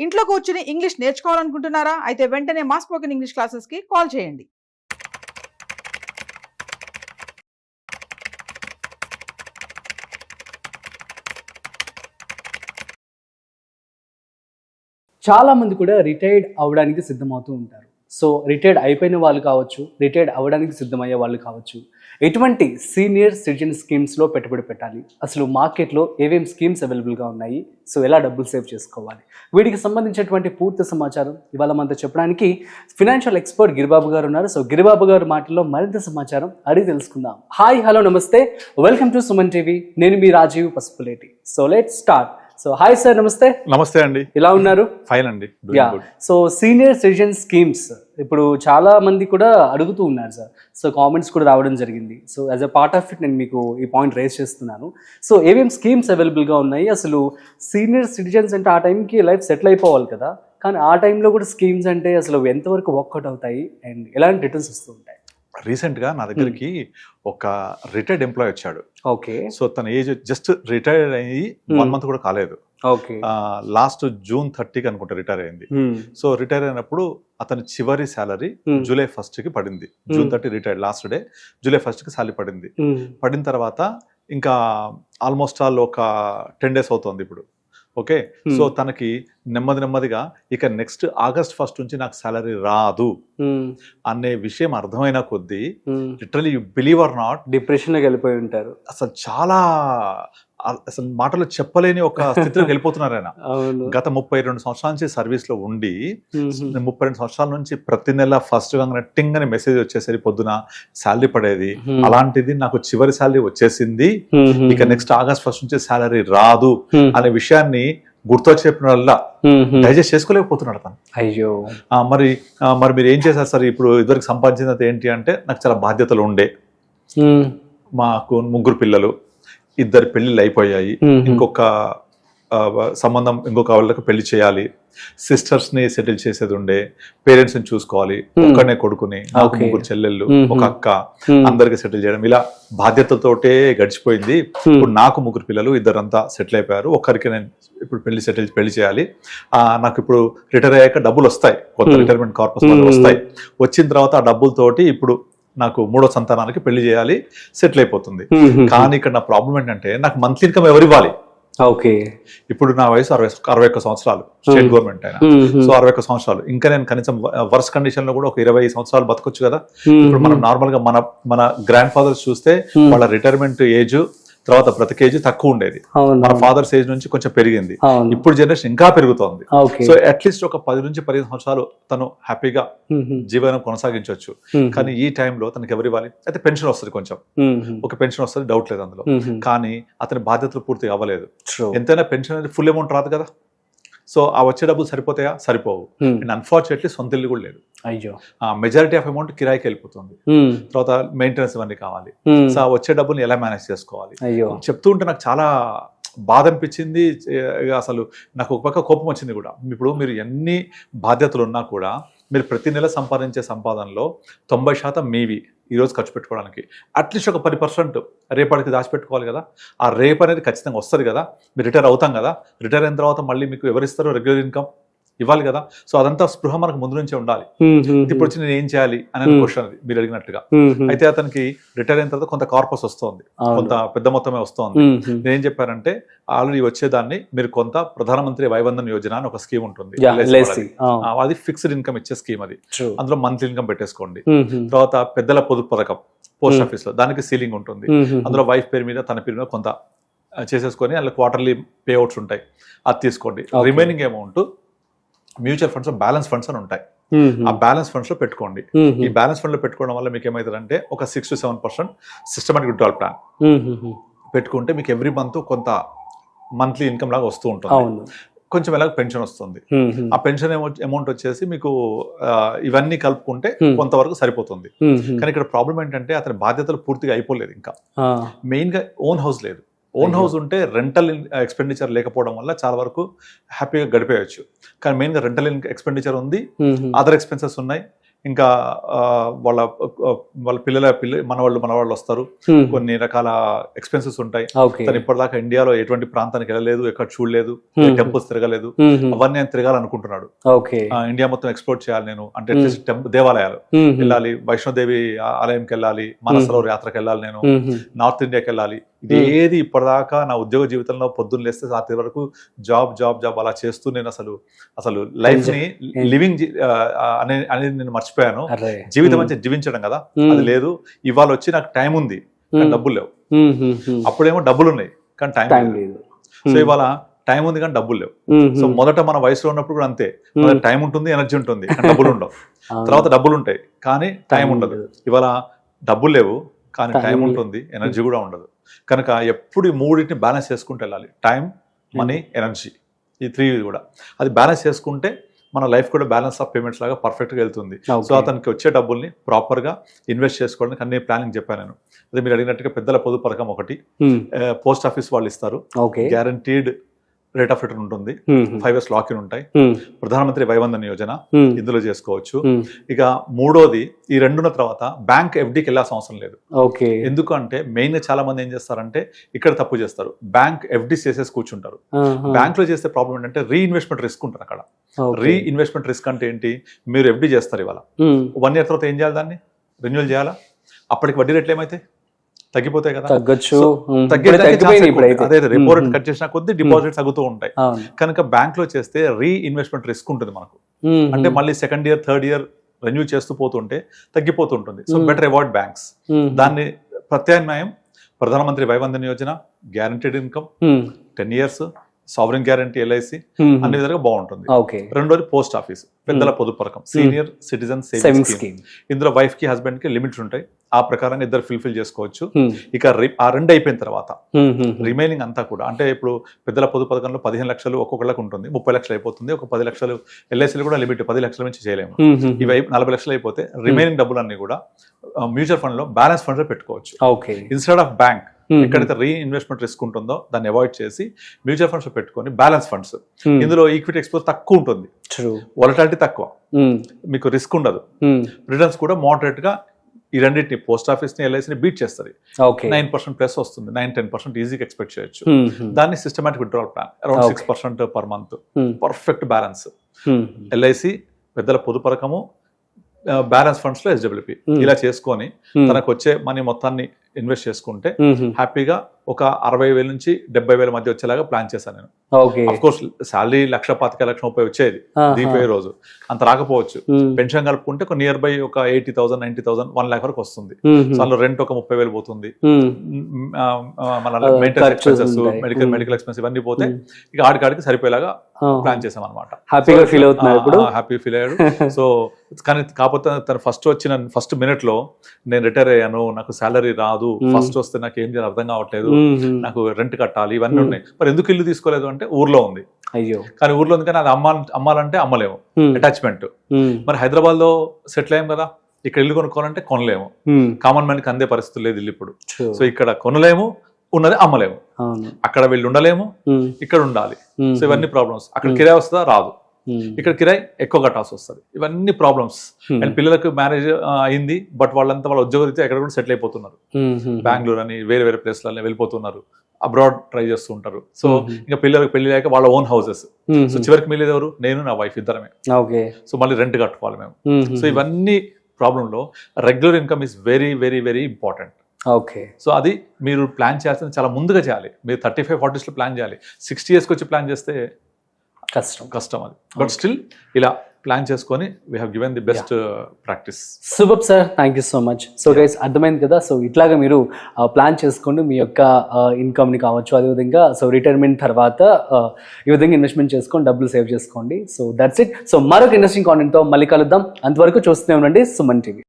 ఇంట్లో కూర్చుని ఇంగ్లీష్ నేర్చుకోవాలనుకుంటున్నారా? అయితే వెంటనే మా స్పోకెన్ ఇంగ్లీష్ క్లాసెస్‌కి కాల్ చేయండి. చాలా మంది కూడా రిటైర్డ్ అవ్వడానికి సిద్ధమవుతూ ఉంటారు. సో రిటైర్డ్ అయిపోయిన వాళ్ళు కావచ్చు, రిటైర్డ్ అవ్వడానికి సిద్ధమయ్యే వాళ్ళు కావచ్చు, ఎటువంటి సీనియర్ సిటిజన్ స్కీమ్స్లో పెట్టుబడి పెట్టాలి, అసలు మార్కెట్లో ఏమేమి స్కీమ్స్ అవైలబుల్గా ఉన్నాయి, సో ఎలా డబ్బులు సేవ్ చేసుకోవాలి, వీటికి సంబంధించినటువంటి పూర్తి సమాచారం ఇవాళ మనతో చెప్పడానికి ఫినాన్షియల్ ఎక్స్పర్ట్ గిరిబాబు గారు ఉన్నారు. సో గిరిబాబు గారు మాటల్లో మరింత సమాచారం అడిగి తెలుసుకుందాం. హాయ్, హలో, నమస్తే, వెల్కమ్ టు సుమన్ టీవీ. నేను మీ Rajeev Pasupuleti. So let's start. So hi sir, నమస్తే. నమస్తే అండి, ఎలా ఉన్నారు? ఫైన్ అండి. సో సీనియర్ సిటిజన్ స్కీమ్స్ ఇప్పుడు చాలా మంది కూడా అడుగుతూ ఉన్నారు సార్. సో కామెంట్స్ కూడా రావడం జరిగింది. So as a part of it నేను మీకు ఈ పాయింట్ రేస్ చేస్తున్నాను. సో ఏమేమి స్కీమ్స్ అవైలబుల్గా ఉన్నాయి, అసలు సీనియర్ సిటిజన్స్ అంటే ఆ టైంకి లైఫ్ సెటిల్ అయిపోవాలి కదా, కానీ ఆ టైంలో కూడా స్కీమ్స్ అంటే అసలు ఎంతవరకు వర్కౌట్ అవుతాయి అండ్ ఎలాంటి రిటర్న్స్ వస్తూ ఉంటాయి? రీసెంట్గా నా దగ్గరికి ఒక రిటైర్డ్ ఎంప్లాయ్ వచ్చాడు. ఓకే. సో తన ఏజ్ జస్ట్ రిటైర్డ్ అయ్యి 1 month కూడా కాలేదు. ఓకే. లాస్ట్ June 30కి అనుకుంటా రిటైర్ అయింది. సో రిటైర్ అయినప్పుడు అతని చివరి శాలరీ July 1st పడింది. June 30 retired, last day July 1st salary పడింది. పడిన తర్వాత ఇంకా ఆల్మోస్ట్ ఆల్ ఒక 10 days అవుతుంది ఇప్పుడు. ఓకే. సో తనకి నెమ్మదిగా ఇక నెక్స్ట్ August 1st నుంచి నాకు శాలరీ రాదు అనే విషయం అర్థమైన కొద్దీ literally you believe are not డిప్రెషన్లోకి వెళ్ళిపోయి ఉంటారు. అసలు చాలా అసలు మాటలు చెప్పలేని ఒక స్థితిలోకి వెళ్ళిపోతున్నారు ఆయన. గత 32 సంవత్సరాల నుంచి సర్వీస్ లో ఉండి 32 సంవత్సరాల నుంచి ప్రతి నెల ఫస్ట్ టింగ్ అని మెసేజ్ వచ్చేసరి పొద్దున శాలరీ పడేది. అలాంటిది నాకు చివరి శాలరీ వచ్చేసింది, ఇక నెక్స్ట్ August 1st నుంచి శాలరీ రాదు అనే విషయాన్ని గుర్తొచ్చి చెప్పిన వల్ల డైజెస్ట్ చేసుకోలేకపోతున్నాడు తను. అయ్యో. మరి మీరు ఏం చేశారు సార్? ఇప్పుడు ఇదివరకు సంపాదించినది ఏంటి అంటే, నాకు చాలా బాధ్యతలు ఉండే, మాకు 3 పిల్లలు, 2 పెళ్లిళ్ళు అయిపోయాయి, ఇంకొక సంబంధం ఇంకొక వాళ్ళకి పెళ్లి చేయాలి, సిస్టర్స్ ని సెటిల్ చేసేది ఉండే, పేరెంట్స్ ని చూసుకోవాలి, ఒక్కనే కొడుకుని, నాకు 3 చెల్లెళ్ళు, ఒక అక్క, అందరికి సెటిల్ చేయడం, ఇలా బాధ్యతలతోటే గడిచిపోయింది. ఇప్పుడు నాకు 3 పిల్లలు, 2 సెటిల్ అయిపోయారు, ఒక్కరికి నేను ఇప్పుడు పెళ్లి చేయాలి. నాకు ఇప్పుడు రిటైర్ అయ్యాక డబ్బులు వస్తాయి, కొత్త రిటైర్మెంట్ కార్పస్ వస్తాయి. వచ్చిన తర్వాత ఆ డబ్బులతోటి ఇప్పుడు నాకు 3వ సంతానానికి పెళ్లి చేయాలి, సెటిల్ అయిపోతుంది. కానీ ఇక్కడ నా ప్రాబ్లం ఏంటంటే, నాకు మంత్లీ ఇన్కమ్ ఎవరు ఇవ్వాలి? ఓకే. ఇప్పుడు నా వయసు 61 సంవత్సరాలు, స్టేట్ గవర్నమెంట్ అయినా. సో 61 సంవత్సరాలు, ఇంకా నేను కనీసం వర్స్ కండిషన్ లో కూడా ఒక 20 సంవత్సరాలు బతకొచ్చు కదా. ఇప్పుడు మనం నార్మల్ గా మన గ్రాండ్ ఫాదర్స్ చూస్తే వాళ్ళ రిటైర్మెంట్ ఏజ్ తర్వాత బ్రతిక ఏజ్ తక్కువ ఉండేది, మన ఫాదర్స్ ఏజ్ నుంచి కొంచెం పెరిగింది. ఇప్పుడు జనరేషన్ ఇంకా పెరుగుతోంది. సో అట్లీస్ట్ ఒక 10 నుంచి 15 సంవత్సరాలు తను హ్యాపీగా జీవనం కొనసాగించవచ్చు. కానీ ఈ టైంలో తనకి ఎవరు ఇవ్వాలి? అయితే పెన్షన్ వస్తుంది, కొంచెం ఒక పెన్షన్ వస్తుంది, డౌట్ లేదు అందులో. కానీ అతని బాధ్యతలు పూర్తిగా అవ్వలేదు. ఎంతైనా పెన్షన్ అనేది ఫుల్ అమౌంట్ రాదు కదా. సో ఆ వచ్చే డబ్బులు సరిపోతాయా? సరిపోవు. అండ్ అన్ఫార్చునేట్లీ సొంత ఇల్లు కూడా లేదు. అయ్యో. మెజారిటీ ఆఫ్ అమౌంట్ కిరాయికి వెళ్ళిపోతుంది. తర్వాత మెయింటెనెన్స్ ఇవన్నీ కావాలి. సో ఆ వచ్చే డబ్బులు ఎలా మేనేజ్ చేసుకోవాలి చెప్తూ ఉంటే నాకు చాలా బాధ అనిపించింది. అసలు నాకు ఒక పక్క కోపం వచ్చింది కూడా. ఇప్పుడు మీరు ఎన్ని బాధ్యతలు ఉన్నా కూడా మీరు ప్రతి నెల సంపాదించే సంపాదనలో 90% మీవి ఈరోజు ఖర్చు పెట్టుకోవడానికి. అట్లీస్ట్ ఒక 10% రేపటికి దాచిపెట్టుకోవాలి కదా. ఆ రేపు అనేది ఖచ్చితంగా వస్తుంది కదా. మీరు రిటైర్ అవుతాం కదా, రిటైర్ అయిన తర్వాత మళ్ళీ మీకు ఎవరిస్తారు? రెగ్యులర్ ఇన్కమ్ ఇవ్వాలి కదా. సో అదంతా స్పృహ మనకు ముందు నుంచే ఉండాలి. ఇప్పుడు వచ్చి నేను ఏం చేయాలి అనే క్వశ్చన్ అది మీరు అడిగినట్టుగా. అయితే అతనికి రిటైర్ అయిన తర్వాత కొంత కార్పస్ వస్తుంది, కొంత పెద్ద మొత్తమే వస్తుంది. నేనేం చెప్పారంటే, ఆల్రెడీ వచ్చేదాన్ని మీరు కొంత ప్రధానమంత్రి వైవందన్ యోజన అని ఒక స్కీమ్ ఉంటుంది, అది ఫిక్స్డ్ ఇన్కమ్ ఇచ్చే స్కీమ్. అది అందులో మంత్లీ ఇన్కమ్ పెట్టేసుకోండి. తర్వాత పెద్దల పొదుపు పథకం పోస్ట్ ఆఫీస్ లో, దానికి సీలింగ్ ఉంటుంది. అందులో వైఫ్ పేరు మీద తన పేరు మీద కొంత చేసేసుకొని అందులో క్వార్టర్లీ పే అవుట్స్ ఉంటాయి, అది తీసుకోండి. Remaining amount mutual funds, balance funds అని ఉంటాయి, ఆ బ్యాలెన్స్ ఫండ్స్ లో పెట్టుకోండి. ఈ బ్యాలెన్స్ ఫండ్ లో పెట్టుకోవడం వల్ల మీకు ఏమవుతుందంటే, ఒక 6 to 7% సిస్టమాటిక్ విత్డ్రాల్ ప్లాన్ పెట్టుకుంటే మీకు ఎవ్రీ మంత్ కొంత మంత్లీ ఇన్కమ్ లాగా వస్తూ ఉంటుంది. కొంచెం ఎలాగ పెన్షన్ వస్తుంది. ఆ పెన్షన్ అమౌంట్ వచ్చేసి మీకు ఇవన్నీ కలుపుకుంటే కొంతవరకు సరిపోతుంది. కానీ ఇక్కడ ప్రాబ్లం ఏంటంటే, అతని బాధ్యతలు పూర్తిగా అయిపోలేదు. ఇంకా మెయిన్ గా ఓన్ హౌస్ లేదు. ఓన్ హౌస్ ఉంటే రెంటల్ ఎక్స్పెండిచర్ లేకపోవడం వల్ల చాలా వరకు హ్యాపీగా గడిపేయచ్చు. కానీ మెయిన్గా రెంటల్ ఎక్స్పెండిచర్ ఉంది, అదర్ ఎక్స్పెన్సెస్ ఉన్నాయి, ఇంకా వాళ్ళ వాళ్ళ పిల్లల మనవాళ్ళు వస్తారు, కొన్ని రకాల ఎక్స్పెన్సెస్ ఉంటాయి. తను ఇప్పటిదాకా ఇండియాలో ఎటువంటి ప్రాంతానికి వెళ్ళలేదు, ఎక్కడ చూడలేదు, టెంపుల్స్ తిరగలేదు, అవన్నీ ఆయన తిరగాలనుకుంటున్నాడు. ఇండియా మొత్తం ఎక్స్ప్లోర్ చేయాలి నేను అంటే, దేవాలయాలు వెళ్ళాలి, వైష్ణోదేవి ఆలయంకి వెళ్ళాలి, మానసరోవర్ యాత్రకు వెళ్ళాలి, నేను నార్త్ ఇండియాకి వెళ్ళాలి. ఇది ఏది ఇప్పటిదాకా నా ఉద్యోగ జీవితంలో పొద్దున్న లేస్తే రాత్రి వరకు జాబ్ అలా చేస్తూ నేను అసలు లైఫ్ ని లివింగ్ అనేది నేను మర్చిపోయాను. జీవితం అంటే జీవించడం కదా, అది లేదు. ఇవాళ వచ్చి నాకు టైం ఉంది కానీ డబ్బులు లేవు. అప్పుడేమో డబ్బులు ఉన్నాయి కానీ టైం లేదు. సో ఇవాళ టైం ఉంది కానీ డబ్బులు లేవు. సో మొదట మన వయసులో ఉన్నప్పుడు కూడా అంతే, టైం ఉంటుంది, ఎనర్జీ ఉంటుంది కానీ డబ్బులు ఉండవు. తర్వాత డబ్బులు ఉంటాయి కానీ టైం ఉండదు. ఇవాళ డబ్బులు లేవు కానీ టైం ఉంటుంది, ఎనర్జీ కూడా ఉండదు. కనుక ఎప్పుడు ఈ మూడింటిని బ్యాలెన్స్ చేసుకుంటూ వెళ్ళాలి, టైం, మనీ, ఎనర్జీ, ఈ 3 కూడా. అది బ్యాలెన్స్ చేసుకుంటే మన లైఫ్ కూడా బ్యాలెన్స్ ఆఫ్ పేమెంట్స్ లాగా పర్ఫెక్ట్గా వెళ్తుంది. సో అతనికి వచ్చే డబ్బుల్ని ప్రాపర్గా ఇన్వెస్ట్ చేసుకోవడానికి అన్ని ప్లానింగ్ చెప్పాను నేను. అదే మీరు అడిగినట్టుగా పెద్దల పొదుపు పథకం ఒకటి పోస్ట్ ఆఫీస్ వాళ్ళు ఇస్తారు, గ్యారంటీడ్ రేట్ ఆఫ్ రిటర్న్ ఉంటుంది, 5 years లాక్ ఇన్ ఉంటాయి. ప్రధానమంత్రి వైవందన్ యోజన ఇందులో చేసుకోవచ్చు. ఇక మూడోది, ఈ రెండున్న తర్వాత బ్యాంక్ ఎఫ్డీకి వెళ్ళాల్సిన అవసరం లేదు. ఎందుకంటే మెయిన్ గా చాలా మంది ఏం చేస్తారంటే ఇక్కడ తప్పు చేస్తారు, బ్యాంక్ ఎఫ్డీ చేసేసి కూర్చుంటారు. బ్యాంక్ లో చేస్తే ప్రాబ్లం ఏంటంటే రీఇన్వెస్ట్మెంట్ రిస్క్ ఉంటుంది అక్కడ. రీఇన్వెస్ట్మెంట్ రిస్క్ అంటే ఏంటి, మీరు ఎఫ్డీ చేస్తారు, ఇవాళ 1 year తర్వాత ఏం చేయాలి, దాన్ని రెన్యువల్ చేయాలా, అప్పటికి వడ్డీ రేట్లు ఏమైతాయి, తగ్గిపోతాయి కదా, తగ్గొచ్చు. అదే రెపో రేట్ కట్ చేసిన కొద్ది డిపాజిట్స్ తగ్గుతూ ఉంటాయి. కనుక బ్యాంక్ లో చేస్తే రీఇన్వెస్ట్మెంట్ రిస్క్ ఉంటుంది మనకు. అంటే మళ్ళీ 2nd year 3rd year renew చేస్తూ పోతుంటే తగ్గిపోతుంటుంది. So better avoid banks. దాన్ని ప్రత్యామ్నాయం Pradhan Mantri Vaya Vandana Yojana, guaranteed income 10 years, sovereign guarantee, LIC, అన్ని విధాలుగా బాగుంటుంది. రెండోది పోస్ట్ ఆఫీస్ పెద్దల పొదుపు పథకం, సీనియర్ సిటిజన్ సేవింగ్స్ స్కీమ్. ఇందులో వైఫ్ కి హస్బెండ్ కి లిమిట్స్ ఉంటాయి, ఆ ప్రకారంగా ఇద్దరు ఫుల్ఫిల్ చేసుకోవచ్చు. ఇక ఆ 2 అయిపోయిన తర్వాత రిమైనింగ్ అంతా కూడా, అంటే ఇప్పుడు పెద్దల పొదుపు పథకంలో 15 లక్షలు ఒక్కొక్కళ్ళకి ఉంటుంది, 30 లక్షలు అయిపోతుంది. ఒక 10 లక్షలు ఎల్ఐసీలు కూడా లిమిట్ 10 లక్షల నుంచి చేయలేము. ఇవి 40 లక్షలు అయిపోతే రిమైనింగ్ డబ్బులన్నీ కూడా మ్యూచువల్ ఫండ్ లో, బ్యాలెన్స్ ఫండ్ లో పెట్టుకోవచ్చు. ఇన్స్టెడ్ ఆఫ్ బ్యాంక్ ఎక్కడైతే రీఇన్వెస్ట్మెంట్ రిస్క్ ఉంటుందో దాన్ని అవాయిడ్ చేసి మ్యూచువల్ ఫండ్స్ పెట్టుకొని బ్యాలెన్స్ ఫండ్స్, ఇందులో ఈక్విటీ ఎక్స్పోజ్ తక్కువ ఉంటుంది, వాలటాలిటీ తక్కువ, మీకు రిస్క్ ఉండదు, రిటర్న్స్ కూడా మోడరేట్ గా ఈ రెండింటిని పోస్ట్ ఆఫీస్ ని ఎల్ఐసిని బీట్ చేస్తుంది. 9% ప్లస్ వస్తుంది, 9-10% ఈజీగా ఎక్స్పెక్ట్ చేయొచ్చు. దాన్ని systematic withdrawal plan around 6% per month, perfect balance. LIC, పెద్దల పొదుపు పథకము, బ్యాలెన్స్ ఫండ్స్ లో ఎస్డబ్ల్యూపీ, ఇలా చేసుకొని తనకు వచ్చే మనీ మొత్తాన్ని ఇన్వెస్ట్ చేసుకుంటే హ్యాపీగా ఒక 60,000 నుంచి 70,000 మధ్య వచ్చేలాగా ప్లాన్ చేశాను నేను. అఫ్ కోర్స్ శాలరీ 1,25,30,000 వచ్చేది దీనిపోయే రోజు, అంత రాకపోవచ్చు. పెన్షన్ కలుపుకుంటే ఒక నియర్ బై ఒక 80,000, 90,000, 1 lakh వరకు వస్తుంది. సో అందులో రెంట్ ఒక 30,000 పోతుంది, మన మెయింటెనెన్స్ ఎక్స్పెన్సెస్, మెడికల్ ఎక్స్పెన్సెస్ ఇవన్నీ పోతే ఇక ఆడికి సరిపోయేలాగా ప్లాన్ చేసాం అనమాట. హ్యాపీగా ఫీల్ అవుతున్నాడు, హ్యాపీ ఫీల్ అయ్యాడు. సో కానీ కాకపోతే తను ఫస్ట్ మినిట్ లో నేను రిటైర్ అయ్యాను, నాకు శాలరీ రాదు, ఫస్ట్ వస్తే నాకు ఏం చేయాలి అర్థం కావట్లేదు, నాకు రెంట్ కట్టాలి, ఇవన్నీ ఉన్నాయి. మరి ఎందుకు ఇల్లు తీసుకోలేదు అంటే ఊర్లో ఉంది. అయ్యో, కానీ ఊర్లో ఉంది కానీ అది అమ్మాలంటే అమ్మలేము, అటాచ్మెంట్. మరి హైదరాబాద్ లో సెటిల్ అయ్యాం కదా, ఇక్కడ ఇల్లు కొనుక్కోవాలంటే కొనలేము, కామన్ మ్యాన్ కి అందే పరిస్థితులు లేదు ఇల్లు ఇప్పుడు. సో ఇక్కడ కొనలేము, ఉన్నది అమ్మలేము, అక్కడ వెళ్ళి ఉండలేము, ఇక్కడ ఉండాలి. సో ఇవన్నీ ప్రాబ్లమ్స్. అక్కడ కిరాయి వస్తుందా, రాదు, ఇక్కడ కిరాయి ఎక్కువ కట్టాల్సి వస్తుంది. ఇవన్నీ ప్రాబ్లమ్స్. అండ్ పిల్లలకు మ్యారేజ్ అయింది, బట్ వాళ్ళంతా వాళ్ళ ఉద్యోగరీత్యా ఎక్కడ కూడా సెటిల్ అయిపోతున్నారు, బెంగళూరు అని వేరే ప్లేస్లలో వెళ్ళిపోతున్నారు, అబ్రాడ్ ట్రై చేస్తూ ఉంటారు. సో ఇంకా పిల్లలకు పెళ్లి లేక వాళ్ళ ఓన్ హౌసెస్. సో చివరికి మిగిలేదు ఎవరు, నేను నా వైఫ్ ఇద్దరమే. సో మళ్ళీ రెంట్ కట్టుకోవాలి మేము. సో ఇవన్నీ ప్రాబ్లంలో regular income is very very very important. So అది మీరు ప్లాన్ చేయాల్సింది చాలా ముందుగా చేయాలి. మీరు 35-40s లో ప్లాన్ చేయాలి. 60 years వచ్చి ప్లాన్ చేస్తే కష్టం అది. బట్ స్టిల్ ఇలా ప్లాన్ చేసుకొని we have given the best practice. Super sir, thank you so much. So guys, అర్థమైంది కదా. సో ఇట్లాగా మీరు ప్లాన్ చేసుకోండి మీ యొక్క ఇన్కమ్ని కావచ్చు, అదేవిధంగా సో రిటైర్మెంట్ తర్వాత ఈ విధంగా ఇన్వెస్ట్మెంట్ చేసుకొని డబ్బులు సేవ్ చేసుకోండి. So that's it. సో మరొక ఇంట్రెస్టింగ్ కాంటెంట్తో మళ్ళీ కలుద్దాం. అంతవరకు చూస్తూనే ఉండండి సుమన్ టీవీ.